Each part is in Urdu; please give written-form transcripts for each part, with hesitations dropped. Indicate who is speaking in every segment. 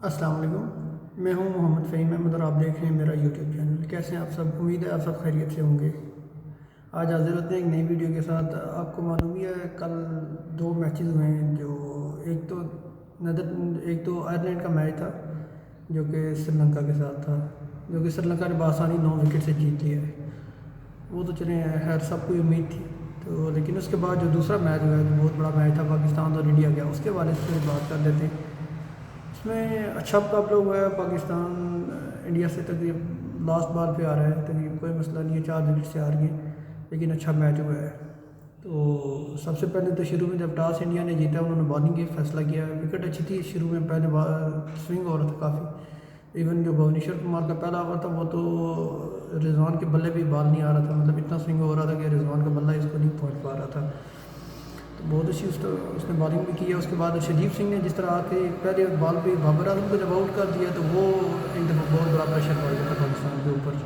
Speaker 1: السلام علیکم، میں ہوں محمد فہیم احمد اور آپ دیکھ رہے ہیں میرا یوٹیوب چینل۔ کیسے ہیں آپ سب؟ امید ہے آپ سب خیریت سے ہوں گے۔ آج حاضر ہوتے ہیں ایک نئی ویڈیو کے ساتھ۔ آپ کو معلوم ہی ہے کل دو میچز ہوئے ہیں، جو ایک تو آئرلینڈ کا میچ تھا جو کہ سری لنکا کے ساتھ تھا، جو کہ سری لنکا نے بآسانی 9 وکٹ سے جیت لیا ہے۔ وہ تو چلیں خیر سب کو امید تھی تو، لیکن اس کے بعد جو دوسرا میچ ہوا ہے جو بہت بڑا میچ تھا پاکستان اور انڈیا کا، اس کے بارے سے بات کر لیتے ہیں۔ اس میں اچھا مقابلہ ہوا ہے، پاکستان انڈیا سے تقریباً لاسٹ بال پہ آ رہا ہے، تقریباً کوئی مسئلہ نہیں ہے، 4 وکٹ سے ہار گئے، لیکن اچھا میچ ہوا ہے۔ تو سب سے پہلے تو شروع میں جب ٹاس انڈیا نے جیتا انہوں نے بالنگ کا فیصلہ کیا، وکٹ اچھی تھی شروع میں، پہلے سوئنگ ہو رہا تھا کافی، ایون جو بھونیشور کمار کا پہلا اوور تھا وہ تو رضوان کے بلے بھی بال نہیں آ رہا تھا، مطلب اتنا سوئنگ ہو رہا تھا کہ رضوان کا بلہ اس کو نہیں پہنچ پا رہا تھا، تو بہت اچھی اس نے بالنگ بھی کی ہے۔ اس کے بعد شدیپ سنگھ نے جس طرح آ کے پہلے بال پہ بابر اعظم کو جب آؤٹ کر دیا تو وہ ایک دفعہ بہت بڑا پریشر پڑ گیا تھا پاکستان کے اوپر،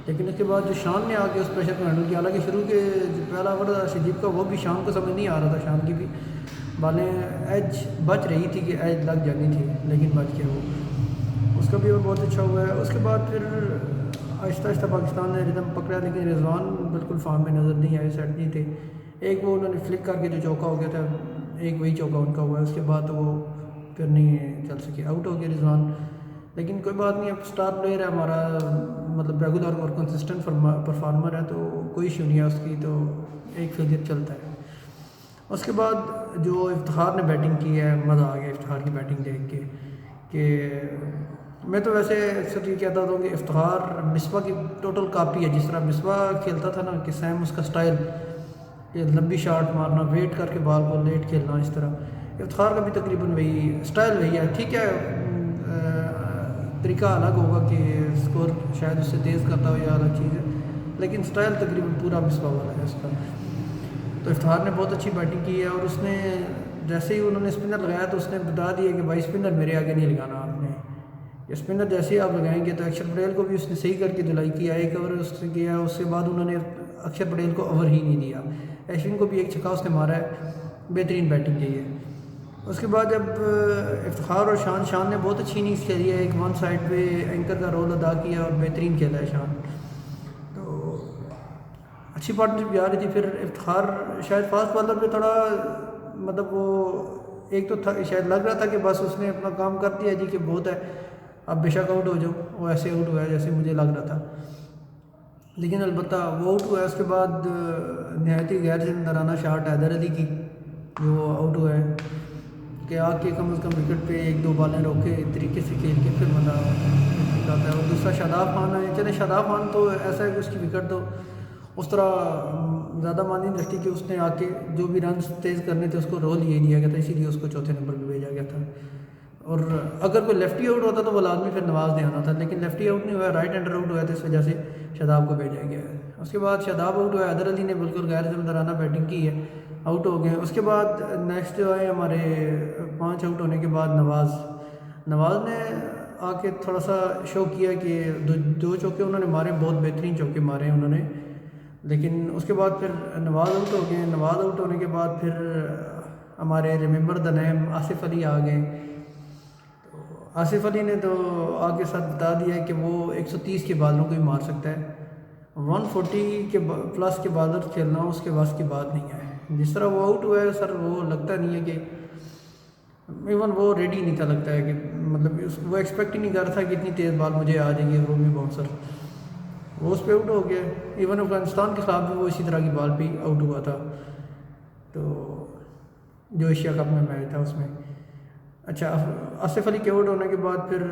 Speaker 1: لیکن اس کے بعد جو شان نے آ کے اس پریشر کو ہینڈل کیا، حالانکہ شروع کے جو پہلا اوور تھا شدیپ کا وہ بھی شان کو سمجھ نہیں آ رہا تھا، شان کی بھی بالیں ایج بچ رہی تھی کہ ایج لگ جانی تھی، لیکن بچ گیا وہ، اس کا بھی بہت اچھا ہوا ہے۔ اس کے بعد پھر آہستہ آہستہ پاکستان نے ردم پکڑا، لیکن رضوان بالکل فارم میں نظر نہیں آئے، سیٹ نہیں تھے۔ ایک وہ انہوں نے فلک کر کے جو چوکا ہو گیا تھا، ایک وہی چوکا ان کا ہوا ہے، اس کے بعد وہ پھر نہیں چل سکے، آؤٹ ہو گیا رضوان، لیکن کوئی بات نہیں، اب اسٹار پلیئر ہے ہمارا، مطلب ریگولر اور کنسسٹنٹ پرفارمر ہے تو کوئی ایشو نہیں ہے اس کی، تو ایک فیلئر چلتا ہے۔ اس کے بعد جو افتخار نے بیٹنگ کی ہے، مزہ آ گیا افتخار کی بیٹنگ دیکھ کے، کہ میں تو ویسے اکثر یہ کہتا ہوں کہ افتخار مصباح کی ٹوٹل کاپی ہے، جس طرح مصباح کھیلتا تھا نا کہ سیم اس کا سٹائل، کہ لمبی شاٹ مارنا، ویٹ کر کے بال کو لیٹ کھیلنا، اس طرح افتخار کا بھی تقریباً وہی سٹائل وہی ہے۔ ٹھیک ہے طریقہ الگ ہوگا کہ سکور شاید اس سے تیز کرتا ہو یا الگ چیز ہے، لیکن سٹائل تقریباً پورا مصباح والا ہے اس کا۔ تو افتخار نے بہت اچھی بیٹنگ کی ہے، اور اس نے جیسے ہی انہوں نے اسپنر لگایا تو اس نے بتا دیا کہ بھائی اسپنر میرے آگے نہیں لگانا آپ نے، اسپنر جیسے ہی آپ لگائیں گے تو اکشر پٹیل کو بھی اس نے صحیح کر کے دلائی کیا، ایک اوور اس نے کیا، اس کے بعد انہوں نے اکشر پٹیل کو اوور ہی نہیں دیا، ایشون کو بھی ایک چھکا اس نے مارا ہے، بہترین بیٹنگ کی ہے۔ اس کے بعد جب افتخار اور شان نے بہت اچھی اننگز کھیلی ہے، ایک ون سائڈ پہ اینکر کا رول ادا کیا اور بہترین کھیلا ہے شان، تو اچھی پارٹنرشپ جا رہی تھی۔ پھر افتخار شاید فاسٹ بالر پہ تھوڑا مطلب وہ ایک تو تھا، شاید لگ رہا تھا کہ بس اس نے اپنا کام کر دیا جی کہ بہت ہے اب بے شک آؤٹ ہو جاؤ، وہ ایسے آؤٹ ہوا ہے جیسے مجھے لگ رہا تھا، لیکن البتہ وہ آؤٹ ہوا ہے۔ اس کے بعد نہایت ہی غیر ذمہ دارانہ شاٹ حیدر علی کی جو آؤٹ ہوا ہے، کہ آ کے کم از کم وکٹ پہ ایک دو بالیں روکے طریقے سے کھیل کے پھر بندہ جاتا ہے۔ اور دوسرا شاداب خان ہے، چلے شاداب خان تو ایسا ہے کہ اس کی وکٹ تو اس طرح زیادہ مانی نہیں رکھتی، کہ اس نے آ کے جو بھی رنز تیز کرنے تھے اس کو رول یہ دیا گیا تھا، اسی لیے اس کو چوتھے نمبر پہ بھیجا گیا تھا، اور اگر کوئی لیفٹی آؤٹ ہوتا تو وہ لازمی پھر نواز نے آنا تھا، لیکن لیفٹی آؤٹ نہیں ہوا، رائٹ ہینڈر آؤٹ ہوا ہے، تو اس وجہ سے شاداب کو بھیجا گیا ہے۔ اس کے بعد شاداب آؤٹ ہوا ہے، حیدر علی نے بالکل غیر ذمہ دارانہ بیٹنگ کی ہے، آؤٹ ہو گئے۔ اس کے بعد نیکسٹ جو ہے ہمارے 5 آؤٹ ہونے کے بعد نواز نے آ کے تھوڑا سا شو کیا کہ دو چوکے انہوں نے مارے، بہت بہترین چوکے مارے ہیں انہوں نے، لیکن اس کے بعد پھر نواز آؤٹ ہو گئے۔ نواز آؤٹ ہونے کے بعد پھر ہمارے ریممبر دا نیم آصف علی آ گئے، تو آصف علی نے تو آگے ساتھ بتا دیا کہ وہ 130 کے بالوں کو ہی مار سکتا ہے، 140 کے پلس کے بالر کھیلنا اس کے بس کی بات نہیں ہے۔ جس طرح وہ آؤٹ ہوا ہے سر، وہ لگتا نہیں ہے کہ ایون وہ ریڈی نہیں تھا، لگتا ہے کہ مطلب وہ ایکسپیکٹ ہی نہیں کر رہا تھا کہ اتنی تیز بال مجھے آ جائے گی، رومی باؤنسر وہ اس پہ آؤٹ ہو گیا۔ ایون افغانستان کے خلاف بھی وہ اسی طرح کی بال پہ آؤٹ ہوا تھا، تو جو ایشیا کپ میں میچ تھا اس میں۔ اچھا، آصف علی کے آؤٹ ہونے کے بعد پھر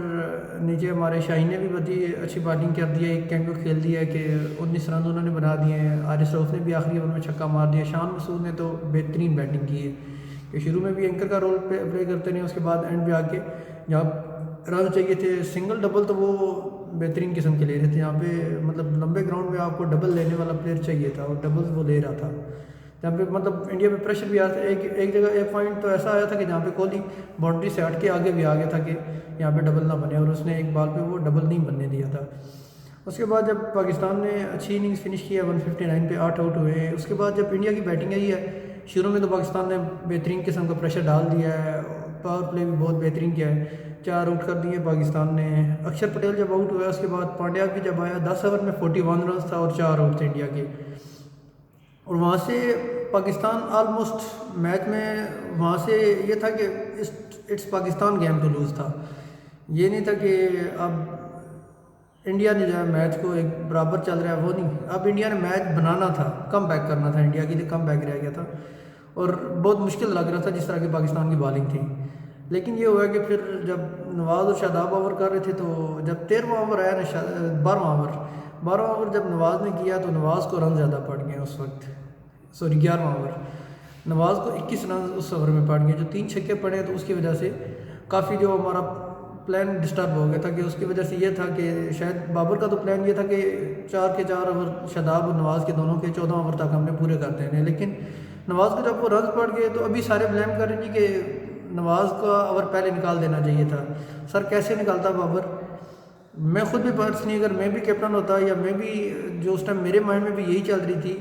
Speaker 1: نیچے ہمارے شاہین نے بھی بڑی اچھی بالنگ کر دی ہے، ایک کیمپو کھیل دیا ہے کہ 19 رن انہوں نے بنا دیے ہیں، عارف رؤف نے بھی آخری اوور میں چھکا مار دیا، شان مسعود نے تو بہترین بیٹنگ کی ہے کہ شروع میں بھی اینکر کا رول پلے کرتے ہیں، اس کے بعد اینڈ پہ آ کے جہاں رن چاہیے تھے سنگل ڈبل تو وہ بہترین قسم کے لے رہے تھے، یہاں پہ مطلب لمبے گراؤنڈ میں آپ کو ڈبل لینے والا پلیئر چاہیے تھا، اور ڈبل وہ لے رہا تھا، جہاں پہ مطلب انڈیا میں پریشر بھی آیا تھا۔ ایک جگہ ایک پوائنٹ تو ایسا آیا تھا کہ جہاں پہ کوہلی باؤنڈری سے ہٹ کے آگے بھی آ گیا تھا کہ یہاں پہ ڈبل نہ بنے، اور اس نے ایک بال پہ وہ ڈبل نہیں بننے دیا تھا۔ اس کے بعد جب پاکستان نے اچھی اننگز فنش کیا 159 پہ 8 آؤٹ ہوئے، اس کے بعد جب انڈیا کی بیٹنگ آئی ہے، شروع میں تو پاکستان نے بہترین قسم کا پریشر ڈال دیا ہے، پاور پلے بھی بہت بہترین کیا ہے، 4 آؤٹ کر دیے پاکستان نے. اکشر پٹیل جب آؤٹ ہوا اس کے بعد پانڈیا بھی جب آیا 10 اوور میں 41 رنز تھا اور 4 آؤٹ تھے انڈیا کے. اور وہاں سے پاکستان آلموسٹ میچ میں وہاں سے یہ تھا کہ it's Pakistan game to lose تھا. یہ نہیں تھا کہ اب انڈیا نے جو ہے میچ کو ایک برابر چل رہا ہے وہ نہیں. اب انڈیا نے میچ بنانا تھا, کم بیک کرنا تھا, انڈیا کے لیے کم بیک رہ گیا تھا اور بہت مشکل لگ رہا تھا جس طرح کی پاکستان کی بالنگ تھی. لیکن یہ ہوا کہ پھر جب نواز اور شاداب اوور کر رہے تھے تو جب 13واں اوور آیا نا 12واں اوور جب نواز نے کیا تو نواز کو رن زیادہ پڑ گئے اس وقت. 11واں اوور نواز کو 21 رن اس اوور میں پڑ گئے جو 3 چھکے پڑے. تو اس کی وجہ سے کافی جو ہمارا پلان ڈسٹرب ہو گیا تھا کہ اس کی وجہ سے یہ تھا کہ شاید بابر کا تو پلان یہ تھا کہ 4 کے 4 اوور شاداب اور نواز کے دونوں کے 14 اوور تک ہم نے پورے کر دینے. لیکن نواز کو جب وہ رنز پڑ گئے تو ابھی سارے بلیم کر رہے ہیں کہ نواز کا اوور پہلے نکال دینا چاہیے تھا. سر کیسے نکالتا بابر؟ میں خود بھی پرسنلی اگر میں بھی کیپٹن ہوتا یا میں بھی جو اس ٹائم میرے مائنڈ میں بھی یہی چل رہی تھی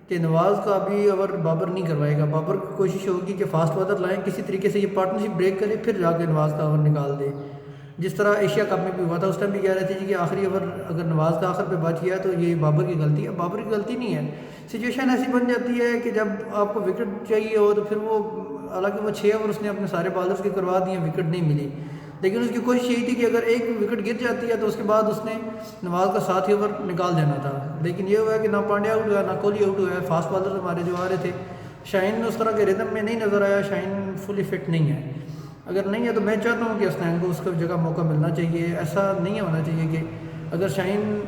Speaker 1: کہ نواز کا ابھی اوور بابر نہیں کروائے گا. بابر کی کوشش ہوگی کہ فاسٹ بالر لائیں, کسی طریقے سے یہ پارٹنرشپ بریک کرے پھر جا کے نواز کا اوور نکال دے. جس طرح ایشیا کپ میں بھی ہوا تھا اس ٹائم بھی کہہ رہے تھے کہ آخری اوور اگر نواز کا آخر پہ بچ گیا تو یہ بابر کی غلطی ہے. بابر کی غلطی نہیں ہے. سچویشن ایسی بن جاتی ہے کہ جب آپ کو وکٹ چاہیے ہو تو پھر وہ حالانکہ وہ 6 اوور اس نے اپنے سارے بالرز کے کروا دیے, وکٹ نہیں ملی. لیکن اس کی کوشش یہی تھی کہ اگر ایک وکٹ گر جاتی ہے تو اس کے بعد اس نے نواز کا 7 اوور نکال دینا تھا. لیکن یہ ہوا کہ نہ پانڈیا آؤٹ ہوا نہ کوہلی آؤٹ ہوا. فاسٹ بالر ہمارے جو آ رہے تھے, شاہین اس طرح کے ریدم میں نہیں نظر آیا. شاہین فلی فٹ نہیں ہے. اگر نہیں ہے تو میں چاہتا ہوں کہ اسنین کو اس کو جگہ موقع ملنا چاہیے. ایسا نہیں ہونا چاہیے کہ اگر شاہین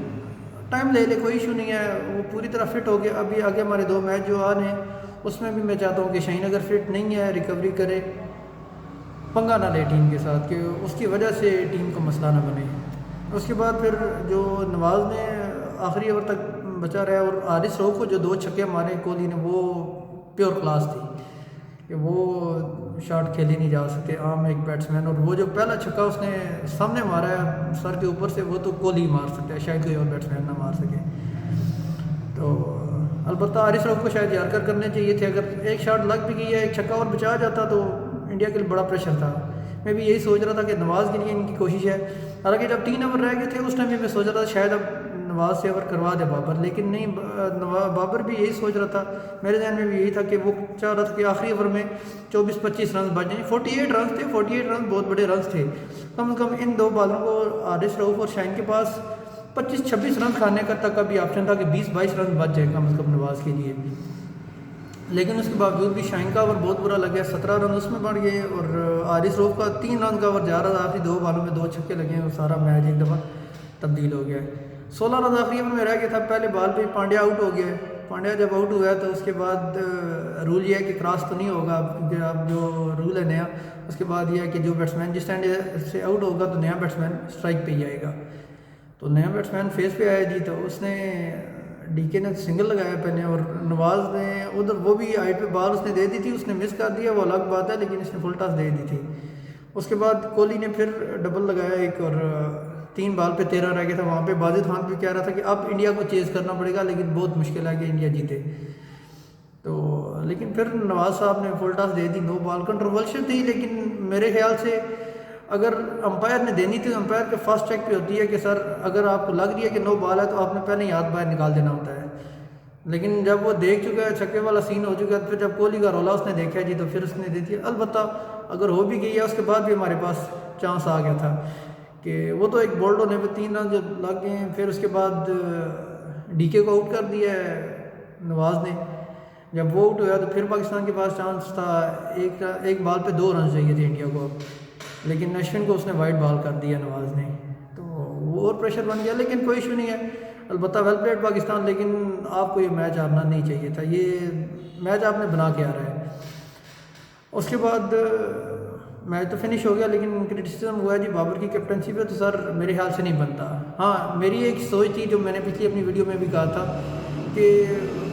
Speaker 1: ٹائم لے لے کوئی ایشو نہیں ہے, وہ پوری طرح فٹ ہو گیا. ابھی آگے ہمارے 2 میچ جو آ رہے ہیں اس میں بھی میں چاہتا ہوں کہ شاہین اگر فٹ نہیں ہے ریکوری کرے, پنگا نہ لے ٹیم کے ساتھ کہ اس کی وجہ سے ٹیم کو مسئلہ نہ بنے. اس کے بعد پھر جو نواز نے آخری اوور تک بچا رہا اور حارث رؤف کو جو 2 چھکے مارے کوہلی نے وہ پیور کلاس تھی کہ وہ شاٹ کھیلے نہیں جا سکتے عام ایک بیٹسمین. اور وہ جو پہلا چھکا اس نے سامنے مارا ہے سر کے اوپر سے, وہ تو کوہلی مار سکتا ہے, شاید کوئی اور بیٹسمین نہ مار سکے. تو البتہ حارث رؤف کو شاید یارکر کرنے چاہیے تھے. اگر ایک شاٹ لگ بھی گئی ہے, ایک چھکا اور بچا جاتا تو انڈیا کے لیے بڑا پریشر تھا. میں بھی یہی سوچ رہا تھا کہ نواز کے لیے ان کی کوشش ہے. حالانکہ جب 3 اوور رہ گئے تھے اس ٹائم بھی میں سوچ رہا تھا شاید اب نواز سے اوور کروا دے بابر, لیکن نہیں. بابر بھی یہی سوچ رہا تھا, میرے ذہن میں بھی یہی تھا کہ وہ چاہ رہا تھا کہ آخری اوور میں 24-25 رنز بچ جائیں. 48 رنز تھے. 48 رنز بہت بڑے رنز تھے. کم از کم ان 2 بالروں کو حارث رؤف اور شاہین کے پاس 25-26 رنز کھانے کا تک کا بھی آپشن تھا کہ 20-22 رنز بچ جائیں کم از کم نواز کے لیے. لیکن اس کے باوجود بھی شاہین کا اوور بہت برا لگا. 17 رن اس میں بڑھ گئے اور حارث رؤف کا 3 رن کا اوور جا رہا تھا. آخری 2 بالوں میں 2 چھکے لگے اور سارا میچ ایک دفعہ تبدیل ہو گیا. 16 رن آخری اوور میں رہ گیا تھا. پہلے بال پہ پانڈیا آؤٹ ہو گیا. پانڈیا جب آؤٹ ہوا ہے تو اس کے بعد رول یہ ہے کہ کراس تو نہیں ہوگا کیونکہ اب جو رول ہے نیا, اس کے بعد یہ ہے کہ جو بیٹسمین جس اسٹینڈ سے آؤٹ ہوگا تو نیا بیٹسمین اسٹرائک پہ ہی آئے گا. تو نیا بیٹسمین فیس پہ آیا جی, تو اس نے ڈی کے نے سنگل لگایا پہلے اور نواز نے ادھر وہ بھی ہائٹ پہ بال اس نے دے دی تھی, اس نے مس کر دیا, وہ الگ بات ہے, لیکن اس نے فل ٹاس دے دی تھی. اس کے بعد کوہلی نے پھر ڈبل لگایا ایک اور 3 بال پہ 13 رہ گیا تھا. وہاں پہ بازد خان بھی کہہ رہا تھا کہ اب انڈیا کو چیز کرنا پڑے گا, لیکن بہت مشکل ہے کہ انڈیا جیتے. تو لیکن پھر نواز صاحب نے فل ٹاس دے دی. 9 بال کنٹروورشل تھی, لیکن میرے خیال سے اگر امپائر نے دینی تھی, امپائر کے فرسٹ چیک پہ ہوتی ہے کہ سر اگر آپ کو لگ رہی ہے کہ 9 بال ہے تو آپ نے پہلے ہی ہاتھ باہر نکال دینا ہوتا ہے. لیکن جب وہ دیکھ چکا ہے, چھکے والا سین ہو چکا ہے, پھر جب کوہلی کا رولا اس نے دیکھا جی تو پھر اس نے دے دیا. البتہ اگر ہو بھی گئی ہے اس کے بعد بھی ہمارے پاس چانس آ گیا تھا کہ وہ تو ایک بولڈ ہونے پہ 3 رن جب لگ گئے ہیں. پھر اس کے بعد ڈی کے کو آؤٹ کر دیا ہے نواز نے. جب وہ آؤٹ ہوا تو پھر پاکستان کے پاس چانس تھا. ایک بال پہ 2 رن چاہیے تھے انڈیا کو, لیکن اشون کو اس نے وائٹ بال کر دیا نواز نے, تو وہ اور پریشر بن گیا. لیکن کوئی ایشو نہیں ہے, البتہ ویل پلیڈ پاکستان. لیکن آپ کو یہ میچ ہارنا نہیں چاہیے تھا. یہ میچ آپ نے بنا کے آ رہا ہے. اس کے بعد میچ تو فنش ہو گیا, لیکن کرٹیسزم ہوا ہے جی بابر کی کیپٹنسی پہ, تو سر میرے خیال سے نہیں بنتا. ہاں میری ایک سوچ تھی جو میں نے پچھلی اپنی ویڈیو میں بھی کہا تھا کہ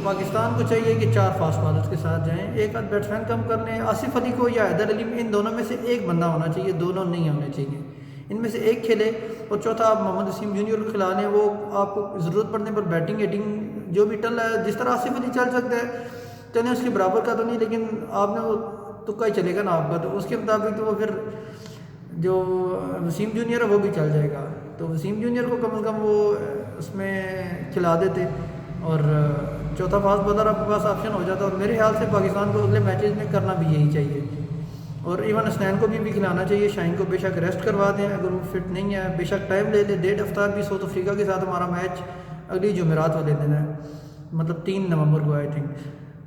Speaker 1: پاکستان کو چاہیے کہ 4 فاسٹ بالرز کے ساتھ جائیں, ایک آدھ بیٹسمین کم کر لیں. آصف علی کو یا حیدر علی, ان دونوں میں سے ایک بندہ ہونا چاہیے, دونوں نہیں ہونے چاہیے. ان میں سے ایک کھیلے. اور چوتھا آپ محمد وسیم جونیئر کو کھلا لیں, وہ آپ کو ضرورت پڑنے پر بیٹنگ ہیٹنگ جو بھی ٹل ہے, جس طرح آصف علی چل سکتا ہے چلیں, اس کے برابر کا تو نہیں, لیکن آپ نے وہ تکا ہی چلے گا نا آپ کا, تو اس کے مطابق تو وہ پھر جو وسیم جونیئر ہے وہ بھی چل جائے گا، تو وسیم جونیئر کو کم از کم وہ اس میں کھلا دیتے اور چوتھا فاسٹ بالر آپ کے پاس آپشن ہو جاتا، اور میرے خیال سے پاکستان کو اگلے میچز میں کرنا بھی یہی چاہیے، اور ایون حسنین کو بھی کھلانا چاہیے۔ شاہین کو بے شک ریسٹ کروا دیں، اگر وہ فٹ نہیں ہے بے شک ٹائم لے لے۔ ڈیٹ افطار بھی ساؤتھ افریقہ کے ساتھ ہمارا میچ اگلی جمعرات والے دن ہے، مطلب 3 نومبر کو آئی تھنک،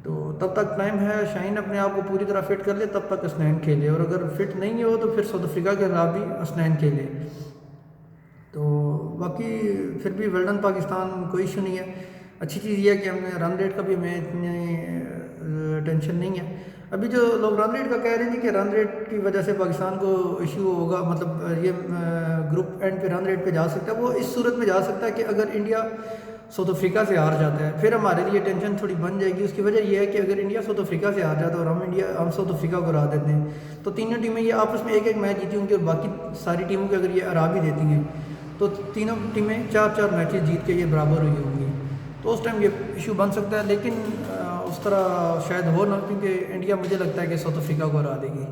Speaker 1: تو تب تک ٹائم ہے۔ شاہین اپنے آپ کو پوری طرح فٹ کر لے، تب تک حسنین کھیلے، اور اگر فٹ نہیں ہو تو پھر ساؤتھ افریقہ کے خلاف بھی حسنین کھیلے۔ تو باقی پھر بھی ویل ڈن پاکستان، کوئی ایشو نہیں ہے۔ اچھی چیز یہ ہے کہ ہم نے رن ریٹ کا بھی ہمیں اتنی ٹینشن نہیں ہے۔ ابھی جو لوگ رن ریٹ کا کہہ رہے ہیں کہ رن ریٹ کی وجہ سے پاکستان کو ایشو ہوگا، مطلب یہ گروپ اینڈ پہ رن ریٹ پہ جا سکتا ہے، وہ اس صورت میں جا سکتا ہے کہ اگر انڈیا ساؤتھ افریقہ سے ہار جاتا ہے، پھر ہمارے لیے ٹینشن تھوڑی بن جائے گی۔ اس کی وجہ یہ ہے کہ اگر انڈیا ساؤتھ افریقہ سے ہار جاتا ہے اور ہم ساؤتھ افریقہ کو ہرا دیتے ہیں، تو تینوں ٹیمیں یہ آپس میں ایک ایک میچ جیتی ہوں گی، اور باقی ساری ٹیموں کے اگر یہ ہرا بھی دیتی ہیں تو تینوں ٹیمیں 4 میچز جیت کے یہ برابر ہوئی ہوں گی، تو اس ٹائم یہ ایشو بن سکتا ہے۔ لیکن اس طرح شاید ہو نہ، کیونکہ انڈیا مجھے لگتا ہے کہ ساؤتھ افریقہ کو ہرا دے گی۔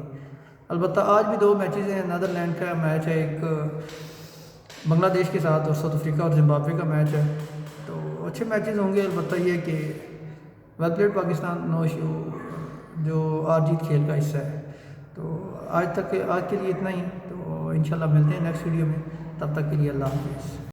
Speaker 1: البتہ آج بھی 2 میچز ہیں، نیدرلینڈ کا میچ ہے، ایک بنگلہ دیش کے ساتھ، اور ساؤتھ افریقہ اور زمبابوے کا میچ ہے، تو اچھے میچز ہوں گے۔ البتہ یہ کہ well played Pakistan, no issue, جو ہار جیت کھیل کا حصہ ہے۔ تو آج کے لیے اتنا ہی، تو انشاءاللہ ملتے ہیں نیکسٹ ویڈیو میں، تب تک کے لیے اللہ حافظ۔